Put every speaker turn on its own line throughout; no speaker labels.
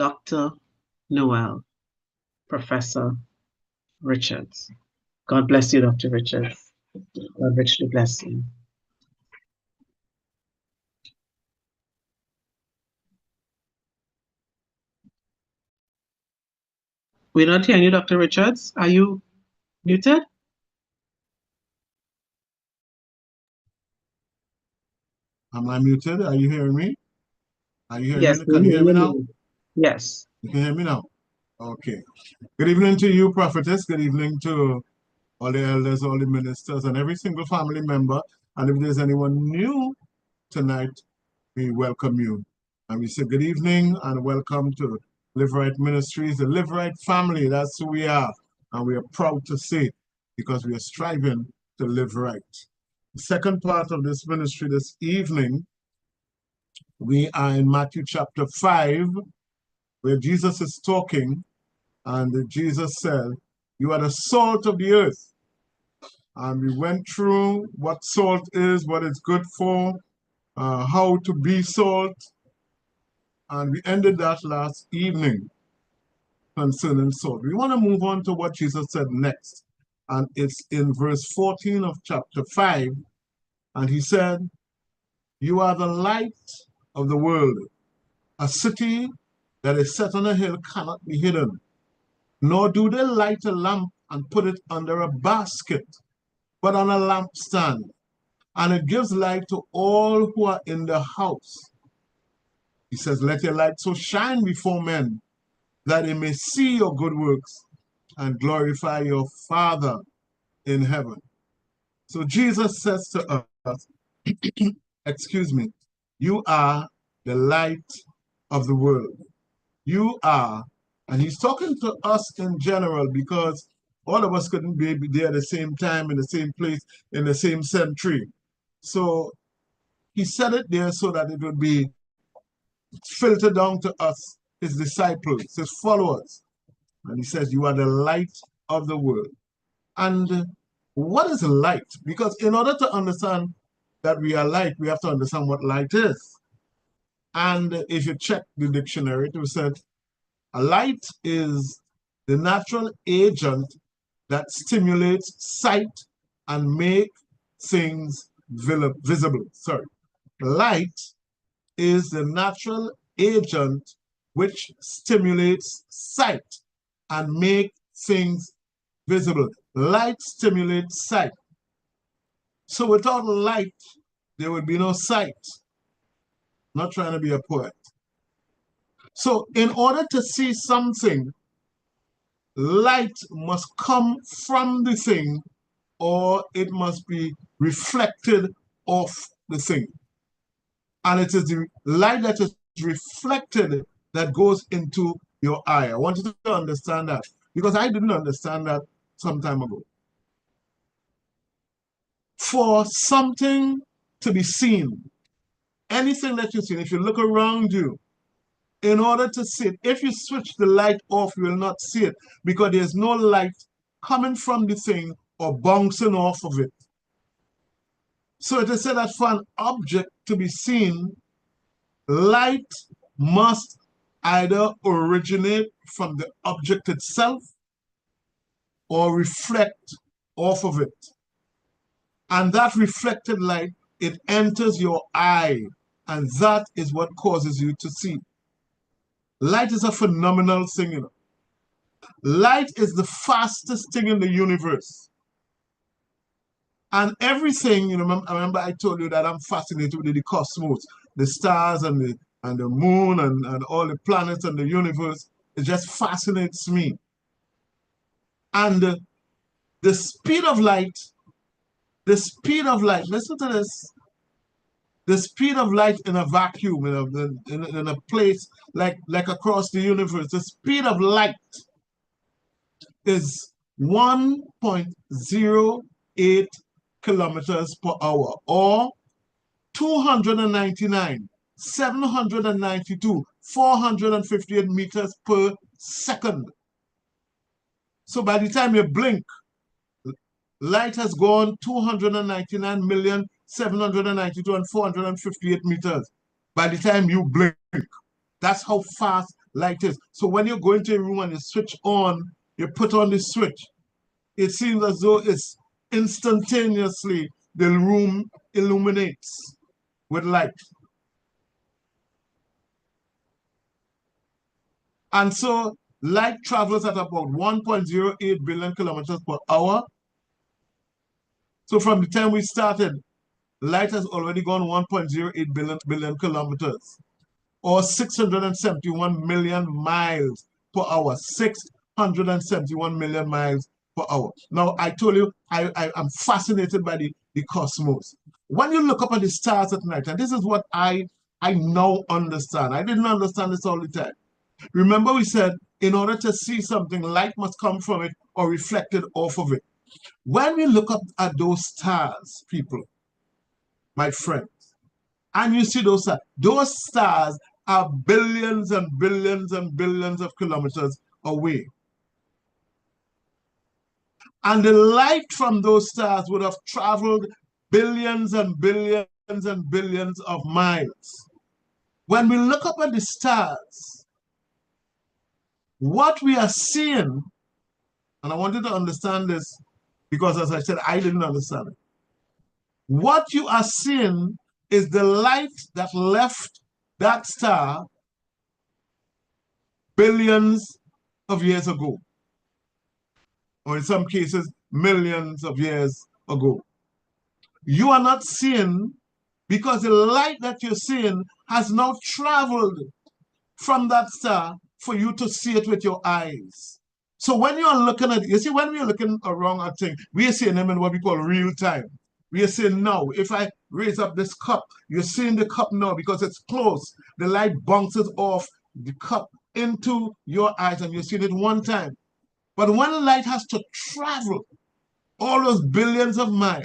Dr. Noel, Professor Richards. God bless you, Dr. Richards. God richly bless you. We're not hearing you, Dr. Richards. Are you muted?
Am I muted? Are you hearing me? Are you hearing
Yes,
me?
we're
Can you hear me
hearing
now?
you. Yes.
You can hear me now? Okay. Good evening to you, prophetess. Good evening to all the elders, all the ministers, and every single family member. And if there's anyone new tonight, we welcome you. And we say good evening and welcome to LiveRight Ministries, the LiveRight family. That's who we are. And we are proud to say because we are striving to live right. The second part of this ministry this evening, we are in Matthew chapter 5, where Jesus is talking, and Jesus said, "You are the salt of the earth." And we went through what salt is, what it's good for, how to be salt, and we ended that last evening concerning salt. We want to move on to what Jesus said next, and it's in verse 14 of chapter 5, and he said, "You are the light of the world. A city that is set on a hill cannot be hidden, nor do they light a lamp and put it under a basket, but on a lampstand, and it gives light to all who are in the house." He says, "Let your light so shine before men that they may see your good works and glorify your Father in heaven." So Jesus says to us, excuse me, you are the light of the world. You are, and he's talking to us in general because all of us couldn't be there at the same time, in the same place, in the same century. So he said it there so that it would be filtered down to us, his disciples, his followers. And he says, you are the light of the world. And what is light? Because in order to understand that we are light, we have to understand what light is. And if you check the dictionary, it was said a light is the natural agent that stimulates sight and make things visible. Sorry. Light is the natural agent which stimulates sight and make things visible. Light stimulates sight. So without light, there would be no sight. I'm not trying to be a poet. So in order to see something, light must come from the thing or it must be reflected off the thing. And it is the light that is reflected that goes into your eye. I want you to understand that because I didn't understand that some time ago. For something to be seen, anything that you see, if you look around you, in order to see it, if you switch the light off, you will not see it because there's no light coming from the thing or bouncing off of it. So it is said that for an object to be seen, light must either originate from the object itself or reflect off of it. And that reflected light, it enters your eye, and that is what causes you to see. Light is a phenomenal thing, you know. Light is the fastest thing in the universe. And everything, you know, I remember I told you that I'm fascinated with the cosmos, the stars and the moon and all the planets and the universe. It just fascinates me. And the speed of light, listen to this, the speed of light in a vacuum, in a place like across the universe, the speed of light is 1.08 kilometers per hour, or 299, 792, 458 meters per second. So by the time you blink, light has gone 299,792,458 meters by the time you blink. That's how fast light is. So when you go into a room and you switch on, you put on the switch, it seems as though it's instantaneously the room illuminates with light. And so light travels at about 1.08 billion kilometers per hour. So from the time we started, light has already gone 1.08 billion kilometers, or 671 million miles per hour. 671 million miles per hour. Now, I told you, I'm fascinated by the cosmos. When you look up at the stars at night, and this is what I now understand. I didn't understand this all the time. Remember we said, in order to see something, light must come from it or reflected off of it. When we look up at those stars, people, my friends, and you see those stars are billions and billions and billions of kilometers away. And the light from those stars would have traveled billions and billions and billions of miles. When we look up at the stars, what we are seeing, and I wanted to understand this because, as I said, I didn't understand it. What you are seeing is the light that left that star billions of years ago, or in some cases, millions of years ago. You are not seeing, because the light that you're seeing has now traveled from that star for you to see it with your eyes. So when you are looking at, you see, when we are looking around at things, we are seeing them in what we call real time. We are saying now, if I raise up this cup, you're seeing the cup now because it's close. The light bounces off the cup into your eyes and you're seeing it one time. But when light has to travel all those billions of miles,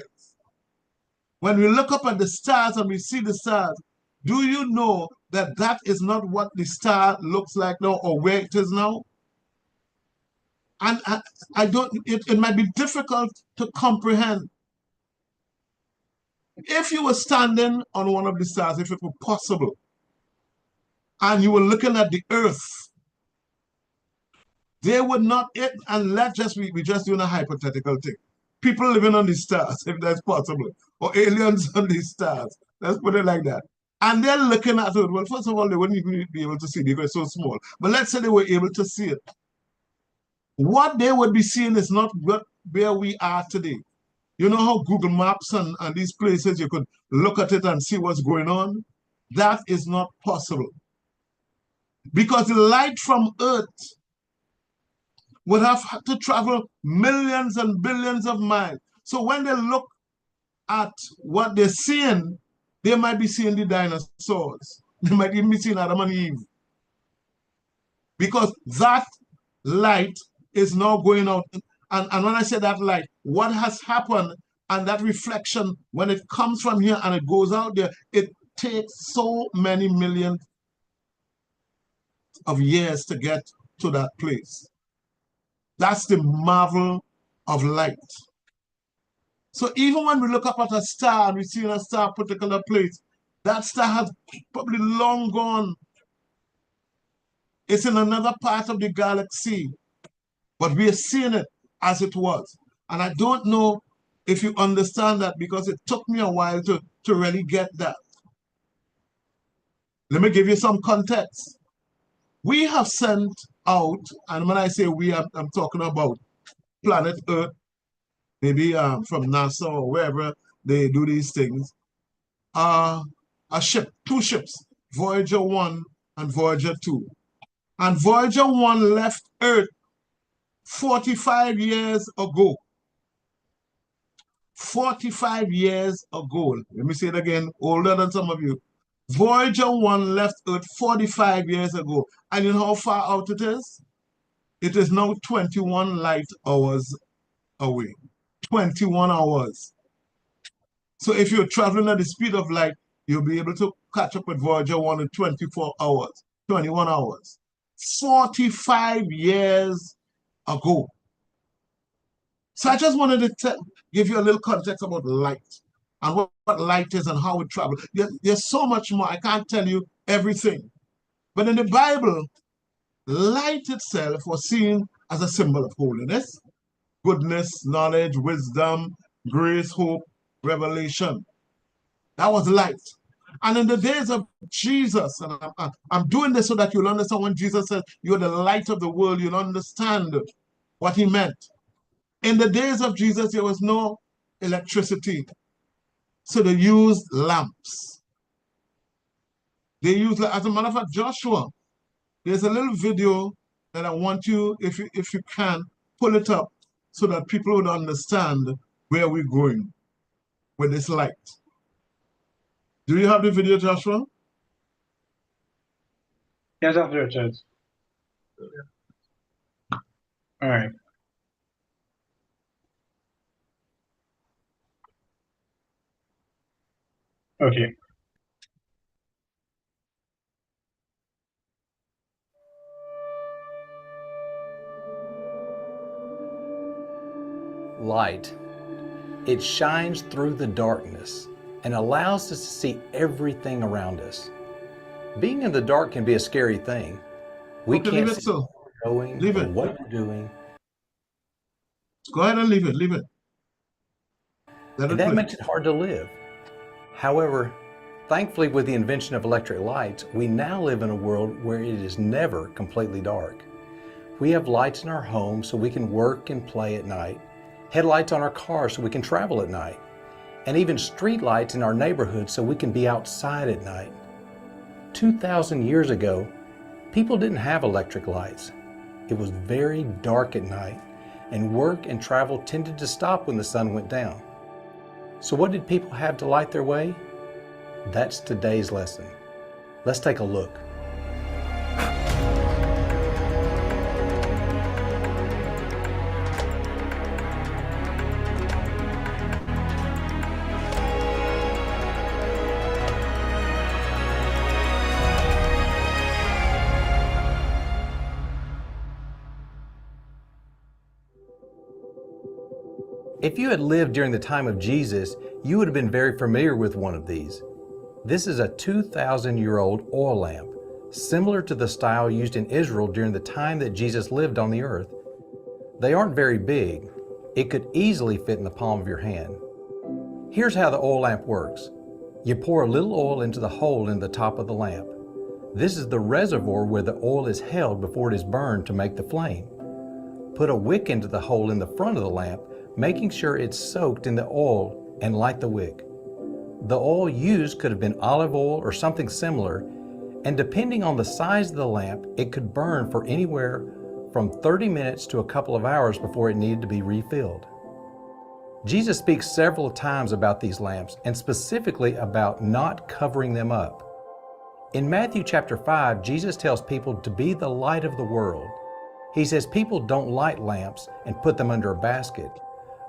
when we look up at the stars and we see the stars, do you know that that is not what the star looks like now or where it is now? And I don't, it might be difficult to comprehend. If you were standing on one of the stars, if it were possible, and you were looking at the earth, they would not, and let's just, we just doing a hypothetical thing. People living on the stars, if that's possible, or aliens on the stars, let's put it like that. And they're looking at it. Well, first of all, they wouldn't even be able to see it because it's so small. But let's say they were able to see it. What they would be seeing is not where we are today. You know how Google Maps and these places, you could look at it and see what's going on? That is not possible. Because the light from Earth would have to travel millions and billions of miles. So when they look at what they're seeing, they might be seeing the dinosaurs. They might even be seeing Adam and Eve. Because that light is now going out. And when I say that light, what has happened and that reflection, when it comes from here and it goes out there, it takes so many millions of years to get to that place. That's the marvel of light. So even when we look up at a star and we see in a star particular place, that star has probably long gone. It's in another part of the galaxy, but we are seeing it as it was. And I don't know if you understand that because it took me a while to really get that. Let me give you some context. We have sent out, and when I say we, I'm talking about planet Earth, maybe from NASA or wherever they do these things, a ship, two ships, Voyager 1 and Voyager 2. And Voyager 1 left Earth 45 years ago. 45 years ago. Let me say it again, older than some of you. Voyager 1 left Earth 45 years ago. And you know how far out it is? It is now 21 light hours away. 21 hours. So if you're traveling at the speed of light, you'll be able to catch up with Voyager 1 in 24 hours, 21 hours. 45 years ago. So I just wanted to give you a little context about light and what light is and how it travels. There's so much more. I can't tell you everything. But in the Bible, light itself was seen as a symbol of holiness, goodness, knowledge, wisdom, grace, hope, revelation. That was light. And in the days of Jesus, and I'm doing this so that you'll understand when Jesus said, you're the light of the world, you'll understand what he meant. In the days of Jesus, there was no electricity. So they used lamps. They used, as a matter of fact, Joshua, there's a little video that I want you, if you can, pull it up so that people would understand where we're going with this light. Do you have the video, Joshua?
Yes, Dr. Richards. All right. Okay.
Light. It shines through the darkness and allows us to see everything around us. Being in the dark can be a scary thing. We
Okay,
can't
leave it
see
so.
where we're going
Leave
or
it.
what we're doing.
Go ahead and leave it. Leave it. Let
And
it
that
play.
makes it hard to live. However, thankfully, with the invention of electric lights, we now live in a world where it is never completely dark. We have lights in our home so we can work and play at night, headlights on our cars so we can travel at night, and even street lights in our neighborhood so we can be outside at night. 2,000 years ago, people didn't have electric lights. It was very dark at night, and work and travel tended to stop when the sun went down. So what did people have to light their way? That's today's lesson. Let's take a look. If you had lived during the time of Jesus, you would have been very familiar with one of these. This is a 2,000-year-old oil lamp, similar to the style used in Israel during the time that Jesus lived on the earth. They aren't very big. It could easily fit in the palm of your hand. Here's how the oil lamp works. You pour a little oil into the hole in the top of the lamp. This is the reservoir where the oil is held before it is burned to make the flame. Put a wick into the hole in the front of the lamp, making sure it's soaked in the oil, and light the wick. The oil used could have been olive oil or something similar, and depending on the size of the lamp, it could burn for anywhere from 30 minutes to a couple of hours before it needed to be refilled. Jesus speaks several times about these lamps, and specifically about not covering them up. In Matthew chapter 5, Jesus tells people to be the light of the world. He says people don't light lamps and put them under a basket,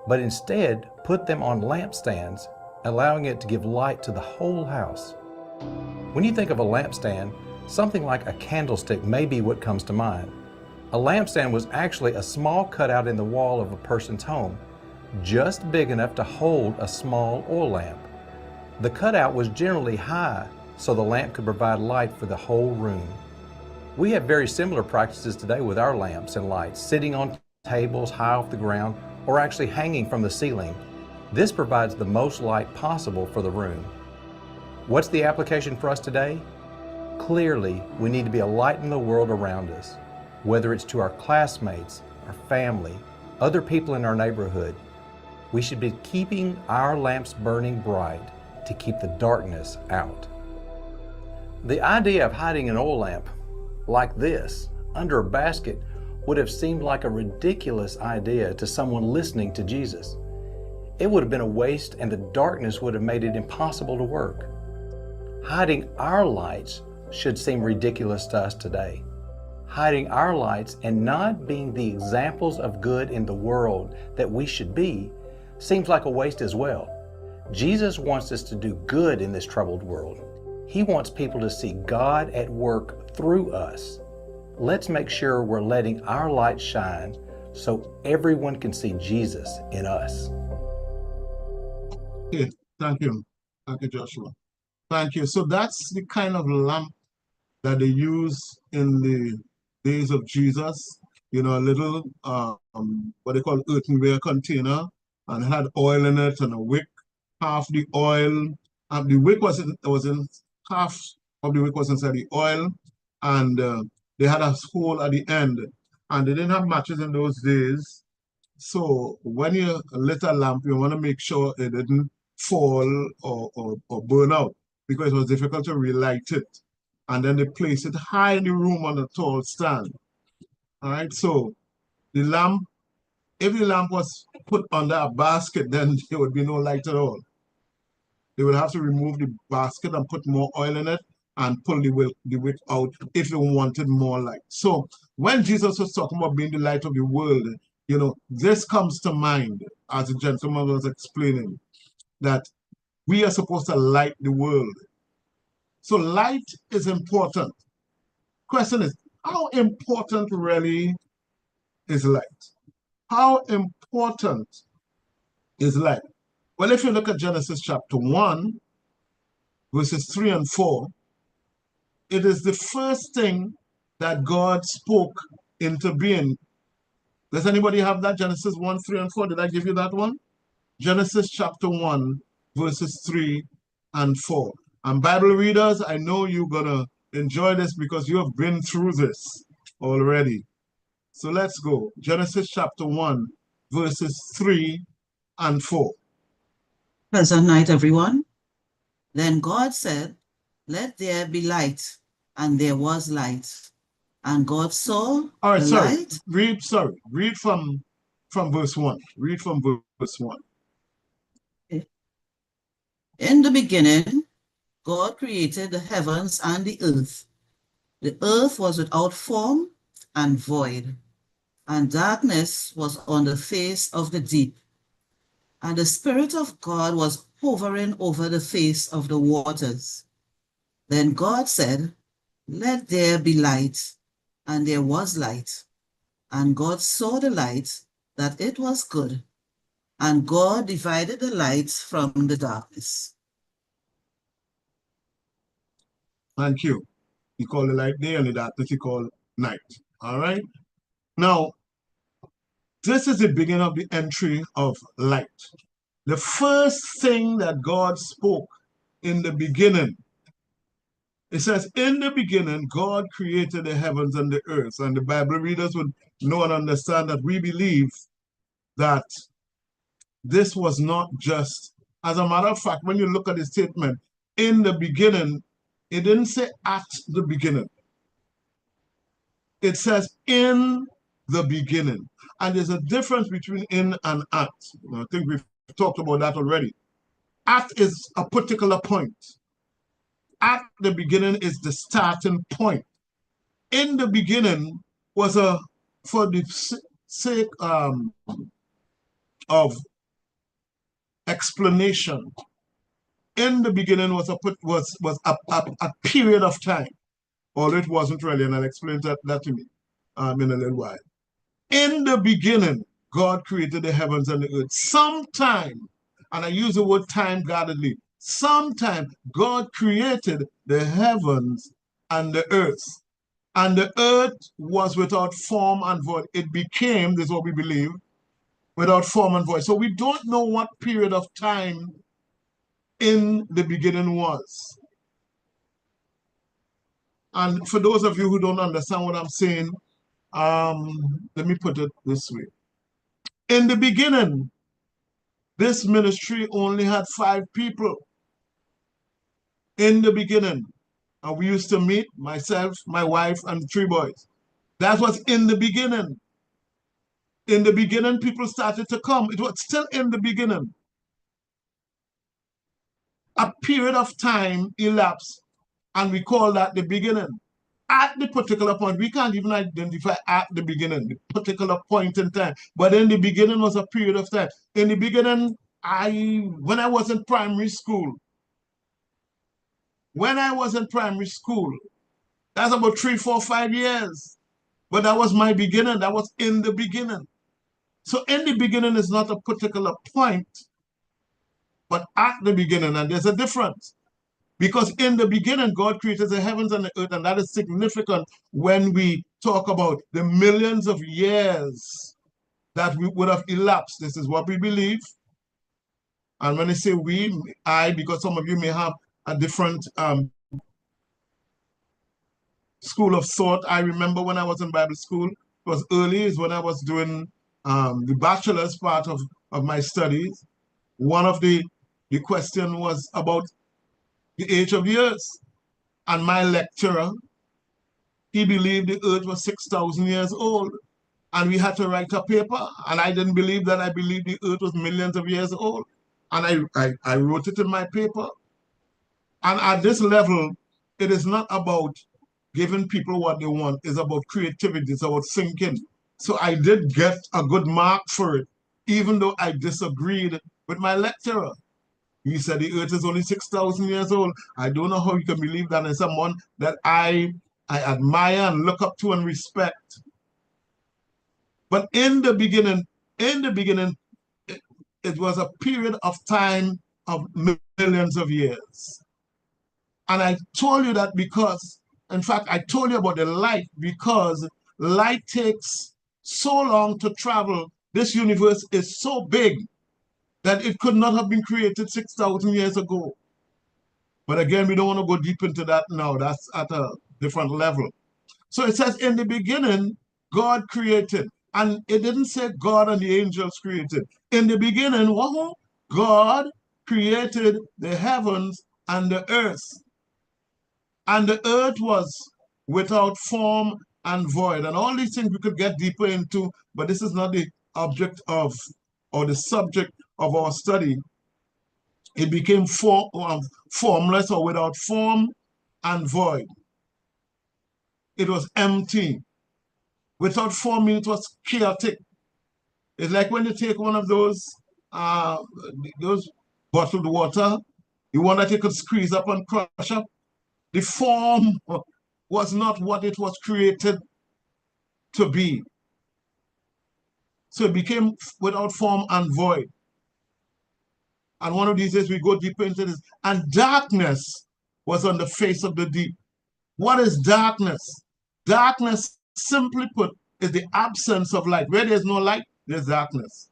but instead put them on lampstands, allowing it to give light to the whole house. When you think of a lampstand, something like a candlestick may be what comes to mind. A lampstand was actually a small cutout in the wall of a person's home, just big enough to hold a small oil lamp. The cutout was generally high, so the lamp could provide light for the whole room. We have very similar practices today with our lamps and lights, sitting on tables high off the ground, or actually hanging from the ceiling. This provides the most light possible for the room. What's the application for us today? Clearly, we need to be a light in the world around us, whether it's to our classmates, our family, other people in our neighborhood. We should be keeping our lamps burning bright to keep the darkness out. The idea of hiding an oil lamp like this under a basket would have seemed like a ridiculous idea to someone listening to Jesus. It would have been a waste, and the darkness would have made it impossible to work. Hiding our lights should seem ridiculous to us today. Hiding our lights and not being the examples of good in the world that we should be seems like a waste as well. Jesus wants us to do good in this troubled world. He wants people to see God at work through us. Let's make sure we're letting our light shine so everyone can see Jesus in us.
Okay, thank you. Thank you, Joshua. Thank you. So that's the kind of lamp that they use in days of Jesus, you know, a little, what they call earthenware container, and it had oil in it and a wick. Half the oil, the wick was in half of the wick was inside the oil, and they had a hole at the end. And they didn't have matches in those days. So when you lit a lamp, you want to make sure it didn't fall or burn out, because it was difficult to relight it. And then they place it high in the room on a tall stand. All right, so the lamp, if the lamp was put under a basket, then there would be no light at all. They would have to remove the basket and put more oil in it and pull the wick out if they wanted more light. So when Jesus was talking about being the light of the world, you know, this comes to mind as the gentleman was explaining, that we are supposed to light the world. So light is important. Question is, how important really is light? How important is light? Well, if you look at Genesis chapter 1, verses 3 and 4, it is the first thing that God spoke into being. Does anybody have that? Genesis 1, 3 and 4. Did I give you that one? Genesis chapter 1, verses 3 and 4. And Bible readers, I know you're going to enjoy this because you have been through this already. So let's go. Genesis chapter 1, verses 3 and 4.
Pleasant night, everyone. Then God said, "Let there be light," and there was light. And God saw
All right,
the
sorry.
light.
Read from verse 1. Read from verse 1.
In the beginning, God created the heavens and the earth. The earth was without form and void, and darkness was on the face of the deep. And the Spirit of God was hovering over the face of the waters. Then God said, "Let there be light," and there was light. And God saw the light, that it was good. And God divided the light from the darkness.
Thank you. You call the light day and the darkness you call night. All right? Now, this is the beginning of the entry of light. The first thing that God spoke in the beginning, it says, in the beginning, God created the heavens and the earth. And the Bible readers would know and understand that we believe that this was not just, as a matter of fact, when you look at the statement, in the beginning, it didn't say at the beginning. It says in the beginning. And there's a difference between in and at. I think we've talked about that already. At is a particular point. At the beginning is the starting point. In the beginning was for the sake of explanation. In the beginning was a period of time, although it wasn't really, and I'll explain that to me in a little while. In the beginning, God created the heavens and the earth. Sometime, and I use the word time guardedly, sometime God created the heavens and the earth. And the earth was without form and void. It became, this is what we believe, without form and void. So we don't know what period of time in the beginning was. And for those of you who don't understand what I'm saying, let me put it this way. In the beginning, this ministry only had 5 people. In the beginning, and we used to meet, myself, my wife, and 3 boys. That was in the beginning. In the beginning, people started to come. It was still in the beginning. A period of time elapsed, and we call that the beginning. At the particular point, we can't even identify at the beginning, the particular point in time. But in the beginning was a period of time. In the beginning, when I was in primary school, that's about 3, 4, 5 years. But that was my beginning. That was in the beginning. So in the beginning is not a particular point, but at the beginning, and there's a difference. Because in the beginning, God created the heavens and the earth, and that is significant when we talk about the millions of years that we would have elapsed. This is what we believe. And when I say we, I, because some of you may have a different school of thought. I remember when I was in Bible school, it was early, is when I was doing the bachelor's part of my studies. One of the question was about the age of years. And my lecturer, he believed the earth was 6,000 years old. And we had to write a paper. And I didn't believe that. I believed the earth was millions of years old. And I wrote it in my paper. And at this level, it is not about giving people what they want. It's about creativity. It's about thinking. So I did get a good mark for it, even though I disagreed with my lecturer. He said the earth is only 6,000 years old. I don't know how you can believe that in someone that I admire and look up to and respect. But in the beginning, it was a period of time of millions of years. And I told you that because, in fact, I told you about the light because light takes so long to travel. This universe is so big that it could not have been created 6,000 years ago. But again, we don't want to go deep into that now. That's at a different level. So it says, in the beginning, God created. And it didn't say God and the angels created. In the beginning, God created the heavens and the earth. And the earth was without form and void. And all these things we could get deeper into, but this is not the object of, or the subject of our study. It became formless or without form and void. It was empty. Without form means it was chaotic. It's like when you take one of those bottled water, the one that you could squeeze up and crush up. The form was not what it was created to be. So it became without form and void. And one of these days we go deeper into this. And darkness was on the face of the deep. What is darkness? Darkness, simply put, is the absence of light. Where there's no light, there's darkness.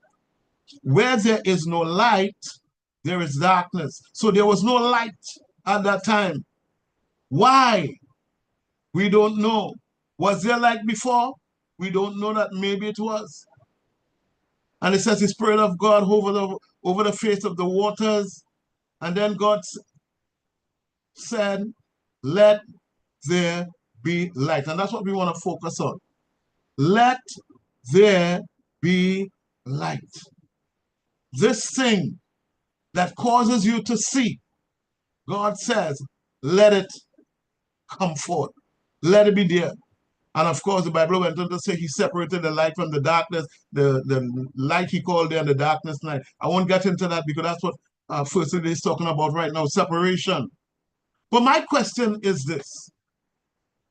Where there is no light, there is darkness. So there was no light at that time. Why? We don't know. Was there light before? We don't know that. Maybe it was. And it says the Spirit of God over the face of the waters. And then God said, let there be light. And that's what we want to focus on. Let there be light. This thing that causes you to see, God says, let it come forth. Let it be there. And of course, the Bible went on to say he separated the light from the darkness, the light he called there and the darkness night. I won't get into that because that's what First Lady is talking about right now, separation. But my question is this.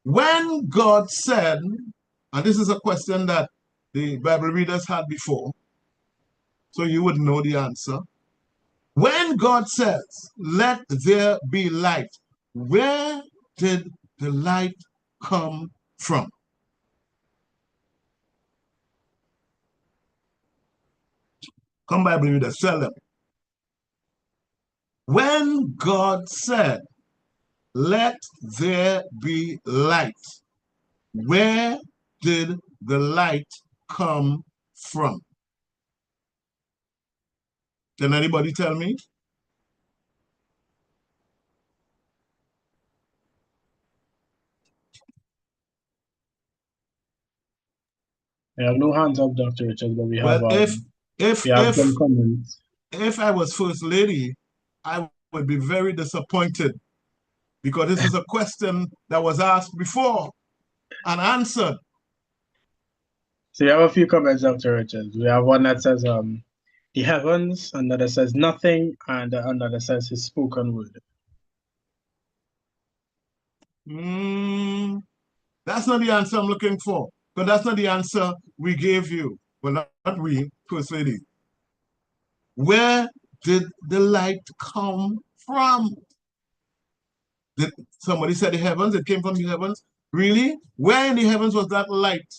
When God said, and this is a question that the Bible readers had before, so you would know the answer. When God says, let there be light, where did the light come from? Come Bible readers, tell them. When God said, let there be light, where did the light come from? Can anybody tell me?
We have no hands up, Dr. Richard, but we have some comments.
If I was First Lady, I would be very disappointed because this is a question that was asked before and answered.
So we have a few comments, Dr. Richard. We have one that says the heavens, another says nothing, and another says his spoken word.
That's not the answer I'm looking for, because that's not the answer we gave you. Well, not we, First Lady. Where did the light come from? Did somebody said the heavens? It came from the heavens. Really? Where in the heavens was that light?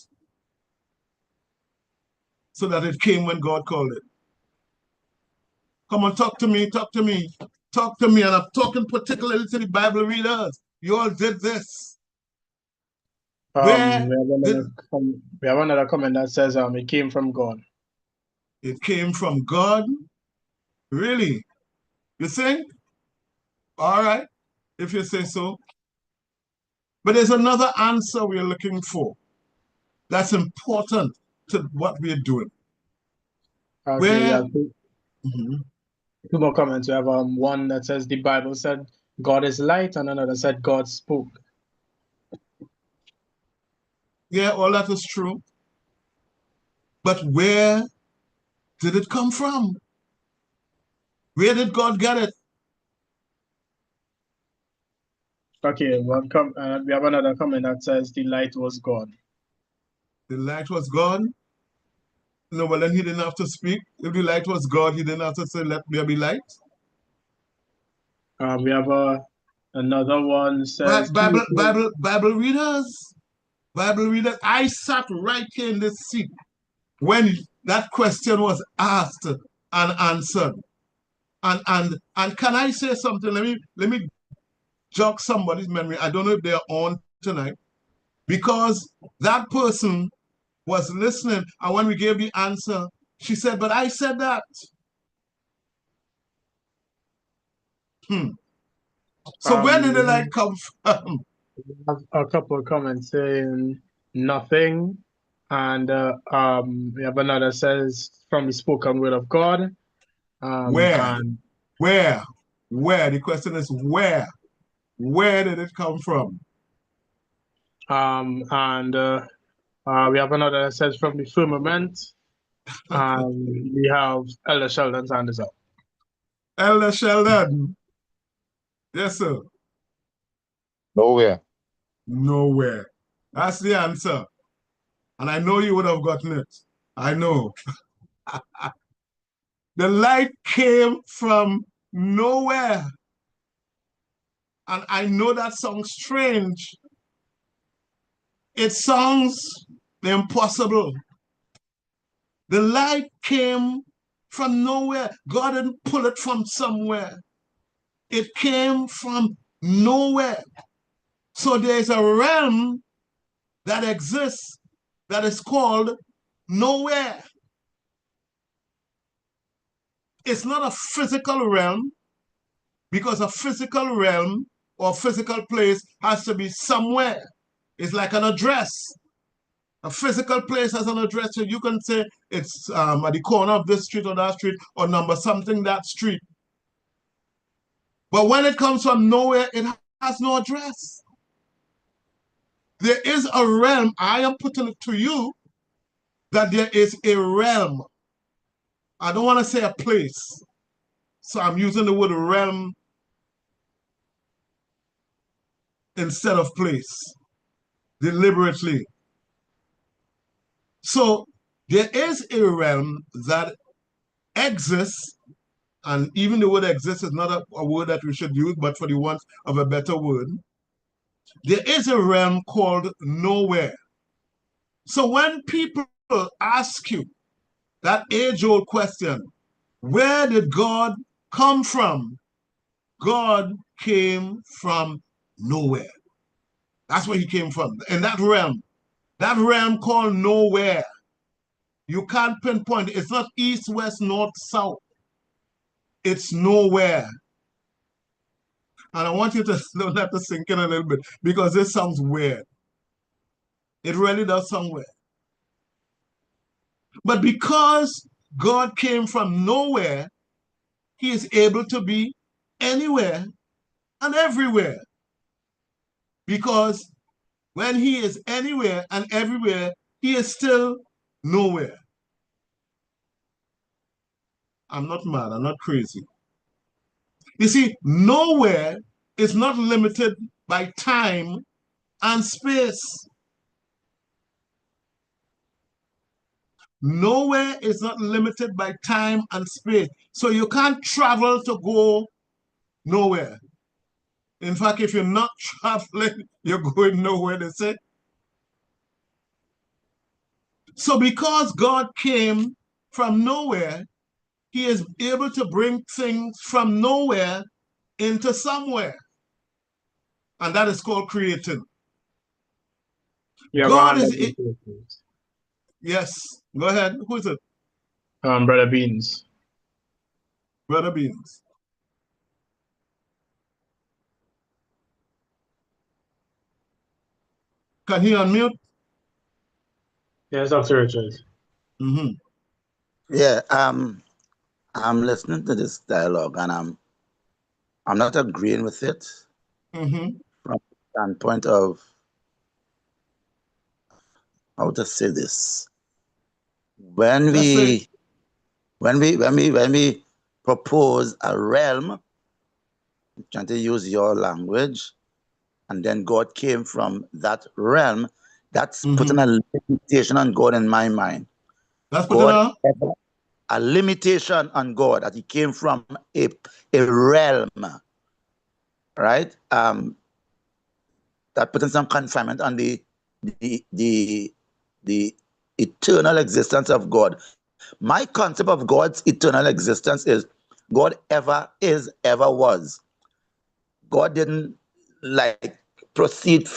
So that it came when God called it. Come on, talk to me, talk to me. Talk to me, and I'm talking particularly to the Bible readers. You all did this. Where did
we have another comment that says it came from God.
it came from God? Really? You think? All right, if you say so. But there's another answer we're looking for that's important to what we're doing.
Okay, we
Where?
have two more comments. We have one that says the Bible said God is light, and another said God spoke.
Yeah, all that is true. But where did it come from? Where did God get it?
Okay, we have another comment that says the light was God.
The light was God? No, well, then he didn't have to speak. If the light was God, he didn't have to say, let there be light.
We have another one says
Bible readers. I sat right here in this seat when that question was asked and answered. And can I say something? Let me jog somebody's memory. I don't know if they're on tonight, because that person was listening, and when we gave the answer, she said, but I said that. So where did the light come from?
We have a couple of comments saying nothing, and we have another says from the spoken word of God.
Where?
And
Where? The question is where? Where did it come from?
and we have another that says from the firmament. We have Elder Sheldon's hand is up.
Elder Sheldon. Yes, sir.
Nowhere.
Nowhere. That's the answer. And I know you would have gotten it. I know. The light came from nowhere. And I know that sounds strange. It sounds impossible. The light came from nowhere. God didn't pull it from somewhere. It came from nowhere. So there's a realm that exists that is called nowhere. It's not a physical realm, because a physical realm or physical place has to be somewhere. It's like an address. A physical place has an address, so you can say it's at the corner of this street or that street or number something that street. But when it comes from nowhere, it has no address. There is a realm. I am putting it to you that there is a realm. I don't want to say a place, so I'm using the word realm instead of place, deliberately. So there is a realm that exists, and even the word exists is not a word that we should use, but for the want of a better word, there is a realm called nowhere. So when people ask you that age-old question, where did God come from? God came from nowhere. That's where he came from, in that realm called nowhere. You can't pinpoint it. It's not east, west, north, south. It's nowhere. And I want you to let that sink in a little bit, because this sounds weird. It really does sound weird. But because God came from nowhere, he is able to be anywhere and everywhere. Because when he is anywhere and everywhere, he is still nowhere. I'm not mad, I'm not crazy. You see, nowhere is not limited by time and space. Nowhere is not limited by time and space. So you can't travel to go nowhere. In fact, if you're not traveling, you're going nowhere, they say. So because God came from nowhere, he is able to bring things from nowhere into somewhere. And that is called creating.
You have
God
a
is,
hand up, please.
yes, go ahead. Who is it?
Brother Beans.
Brother Beans. Can he unmute?
Yes, Dr. Richards.
Mm-hmm.
Yeah, I'm listening to this dialogue and I'm not agreeing with it
Mm-hmm.
from the standpoint of how to say this. When
Let's say,
we propose a realm, trying to use your language, and then God came from that realm, that's putting a limitation on God in my mind.
that's putting
A limitation on God, that he came from a realm, right? That putting some confinement on the eternal existence of God. My concept of God's eternal existence is God ever is, ever was. God didn't like proceed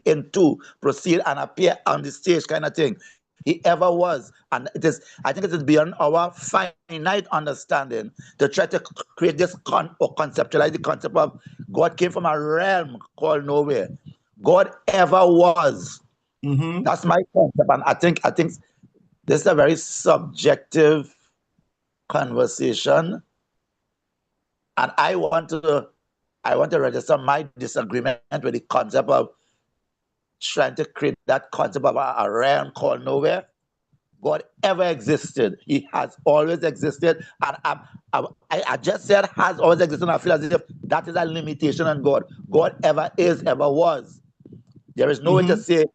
into, proceed and appear on the stage kind of thing. He ever was. And I think it is beyond our finite understanding to try to create this or conceptualize the concept of God came from a realm called nowhere. God ever was.
Mm-hmm.
That's my concept. And I think this is a very subjective conversation. And I want to register my disagreement with the concept of trying to create that concept of a realm called nowhere. God ever existed. He has always existed. And I just said has always existed. I feel as if that is a limitation on God. God ever is, ever was. There is no way to say,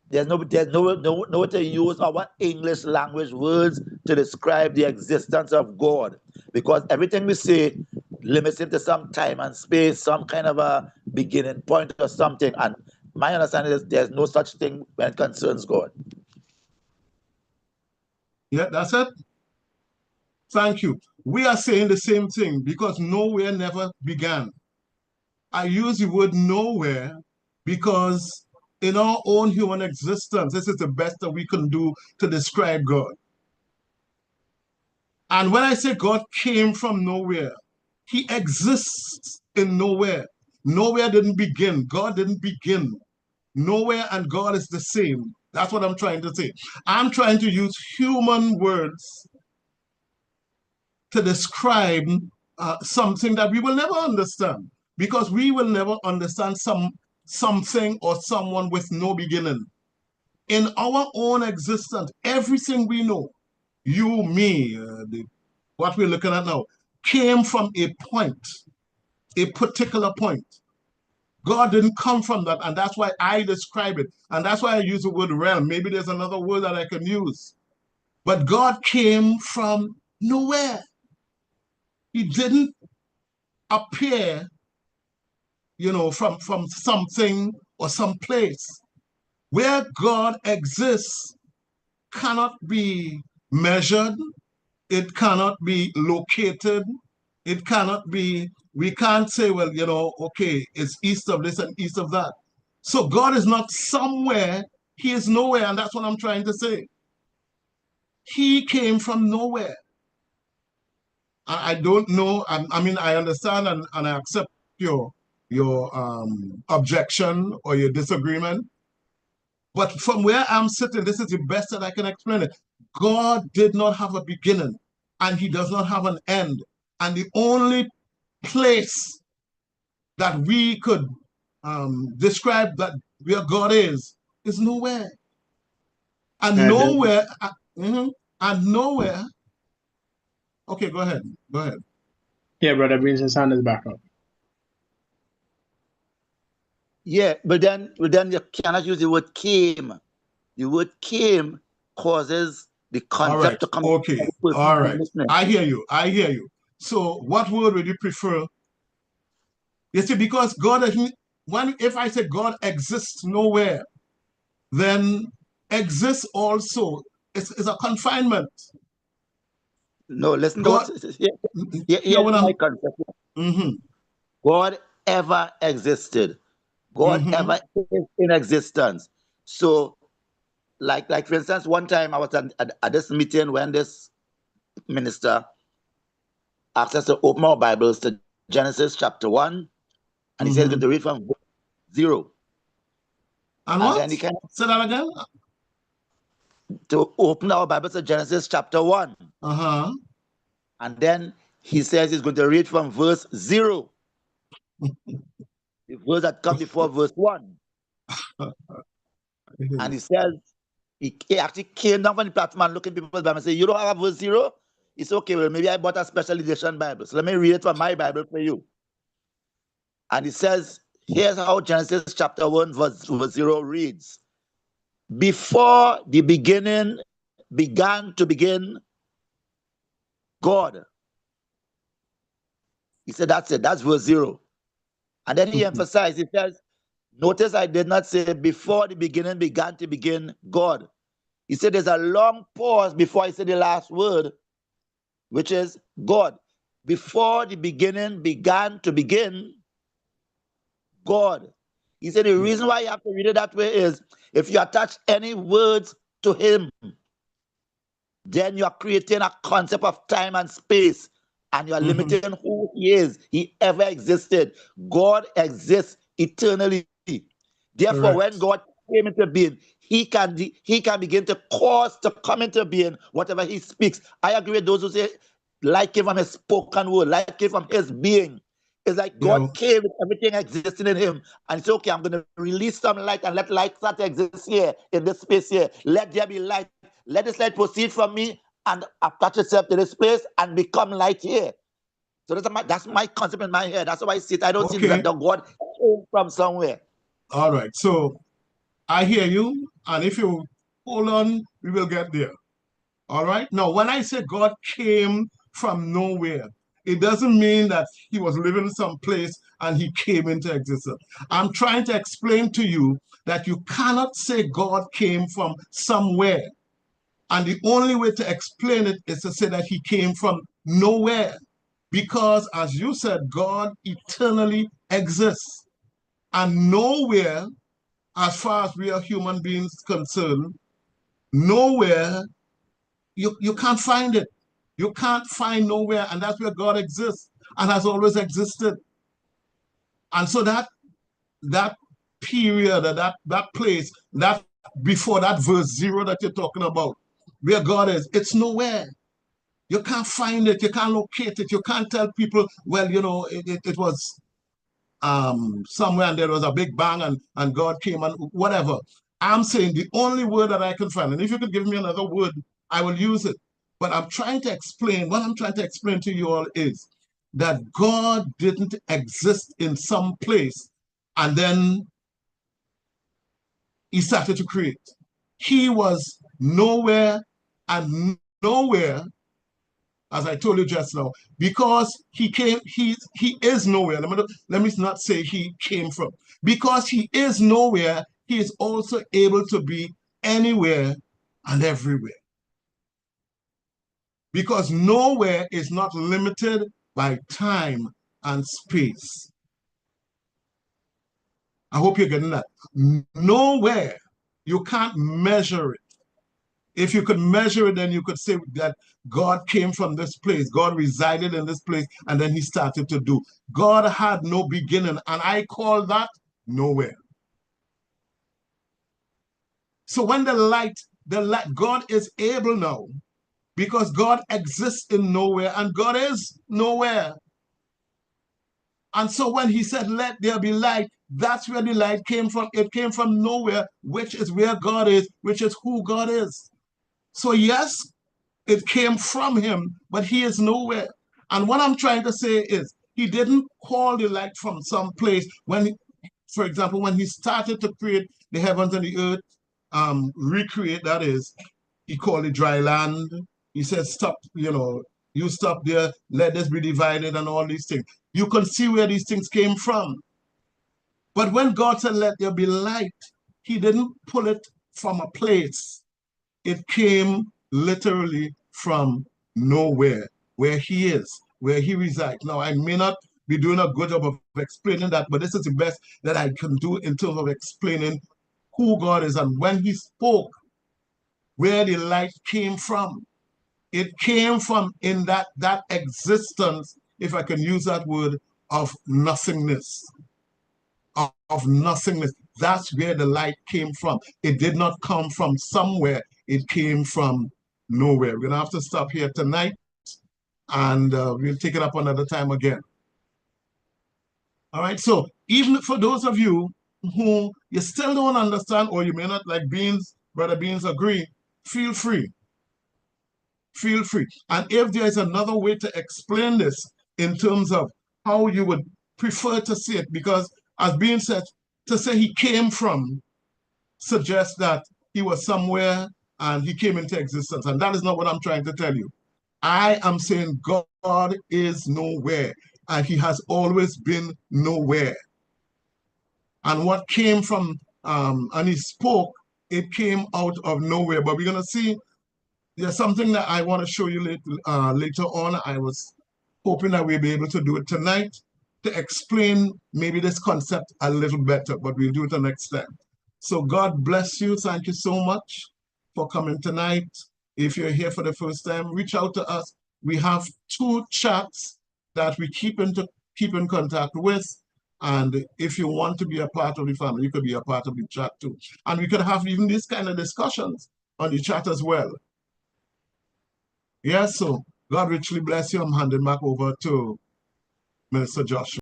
there's no way to use our English language words to describe the existence of God. Because everything we say limits it to some time and space, some kind of a beginning point or something. And my understanding is there's no such thing when it concerns God.
Yeah, that's it. Thank you. We are saying the same thing because nowhere never began. I use the word nowhere because in our own human existence, this is the best that we can do to describe God. And when I say God came from nowhere, he exists in nowhere. Nowhere didn't begin. God didn't begin. Nowhere and God is the same. That's what I'm trying to say. I'm trying to use human words to describe something that we will never understand, because we will never understand something or someone with no beginning. In our own existence, everything we know, you, me, what we're looking at now, came from a point, a particular point. God didn't come from that, and that's why I describe it. And that's why I use the word realm. Maybe there's another word that I can use. But God came from nowhere. He didn't appear, from something or some place. Where God exists cannot be measured. It cannot be located. It cannot be, we can't say, well, okay, it's east of this and east of that. So God is not somewhere, he is nowhere, and that's what I'm trying to say. He came from nowhere. I don't know, I mean, I understand and I accept your objection or your disagreement. But from where I'm sitting, this is the best that I can explain it. God did not have a beginning, and he does not have an end. And the only place that we could describe that where God is nowhere. And nowhere, and nowhere. Okay, go ahead. Go ahead.
Yeah, Brother Beans, his hand is back up.
Yeah, but then you cannot use the word came. The word came causes the concept to come.
Okay. All right. I hear you. So what word would you prefer You see, because God, if I say God exists nowhere, then exists also is a confinement.
No, listen to
God,
what
hear
here's
what
my
I'm.
concept. God ever existed. God ever is in existence. So, like for instance, one time I was at this meeting when this minister asked us to open our Bibles to Genesis chapter 1, and he said he's going to read from verse 0.
And
And
what?
then he can
Say that again.
to open our Bibles to Genesis chapter 1. And then he says he's going to read from verse 0. The verse that comes before verse 1. And he says, he actually came down from the platform and looked at people's Bible and said, you don't have a verse 0? It's okay, well, maybe I bought a special edition Bible. So let me read it from my Bible for you. And he says, here's how Genesis chapter 1 verse 0 reads. Before the beginning began to begin, God. He said, that's it, that's verse 0. And then he emphasized, he says, notice I did not say before the beginning began to begin, God. He said there's a long pause before I say the last word, which is God. Before the beginning began to begin, God. He said the reason why you have to read it that way is if you attach any words to him, then you are creating a concept of time and space, and you are limiting who he is. He ever existed. God exists eternally. Therefore, when God came into being, he can begin to cause to come into being whatever he speaks. I agree with those who say, like came from his spoken word, like came from his being. It's like God came with everything existing in him. And it's okay, I'm going to release some light and let light start to exist here in this space here. Let there be light. Let this light proceed from me and attach itself to this place and become light here. So that's my concept in my head. That's why I see it. I don't see that the God came from somewhere.
All right. So I hear you. And if you hold on, we will get there. All right. Now, when I say God came from nowhere, it doesn't mean that he was living someplace and he came into existence. I'm trying to explain to you that you cannot say God came from somewhere. And the only way to explain it is to say that he came from nowhere. Because as you said, God eternally exists. And nowhere, as far as we are human beings concerned, nowhere, you can't find it. You can't find nowhere, and that's where God exists and has always existed. And so that period, that place, that before that verse 0 that you're talking about, where God is, it's nowhere. You can't find it. You can't locate it. You can't tell people, well, you know, it was somewhere and there was a big bang and God came and whatever. I'm saying the only word that I can find, and if you could give me another word, I will use it. But I'm trying to explain, what I'm trying to explain to you all is that God didn't exist in some place and then he started to create. He was nowhere and nowhere, as I told you just now, because he came, he is nowhere. Let me not say he came from. Because he is nowhere, he is also able to be anywhere and everywhere. Because nowhere is not limited by time and space. I hope you're getting that. Nowhere, you can't measure it. If you could measure it, then you could say that God came from this place. God resided in this place, and then he started to do. God had no beginning, and I call that nowhere. So when the light, God is able now, because God exists in nowhere, and God is nowhere. And so when he said, let there be light, that's where the light came from. It came from nowhere, which is where God is, which is who God is. So yes, it came from him, but he is nowhere. And what I'm trying to say is, he didn't call the light from some place when, for example, when he started to create the heavens and the earth, recreate, that is, he called it dry land. He said, stop, you stop there, let us be divided and all these things. You can see where these things came from. But when God said, let there be light, he didn't pull it from a place. It came literally from nowhere, where he is, where he resides. Now, I may not be doing a good job of explaining that, but this is the best that I can do in terms of explaining who God is. And when he spoke, where the light came from, it came from in that existence, if I can use that word, of nothingness. Of nothingness. That's where the light came from. It did not come from somewhere. It came from nowhere. We're going to have to stop here tonight, and we'll take it up another time again. All right, so even for those of you who you still don't understand, or you may not, like Beans, Brother Beans, agree, feel free. Feel free. And if there is another way to explain this in terms of how you would prefer to see it, because as being said, to say he came from suggests that he was somewhere and he came into existence. And that is not what I'm trying to tell you. I am saying God is nowhere, and he has always been nowhere. And what came from, and he spoke, it came out of nowhere. But we're going to see, there's something that I want to show you later on. I was hoping that we'll be able to do it tonight to explain maybe this concept a little better, but we'll do it the next time. So God bless you. Thank you so much for coming tonight. If you're here for the first time, reach out to us. We have 2 chats that we keep in contact with. And if you want to be a part of the family, you could be a part of the chat too. And we could have even these kind of discussions on the chat as well. Yes, so God richly bless you. I'm handing back over to Minister Joshua.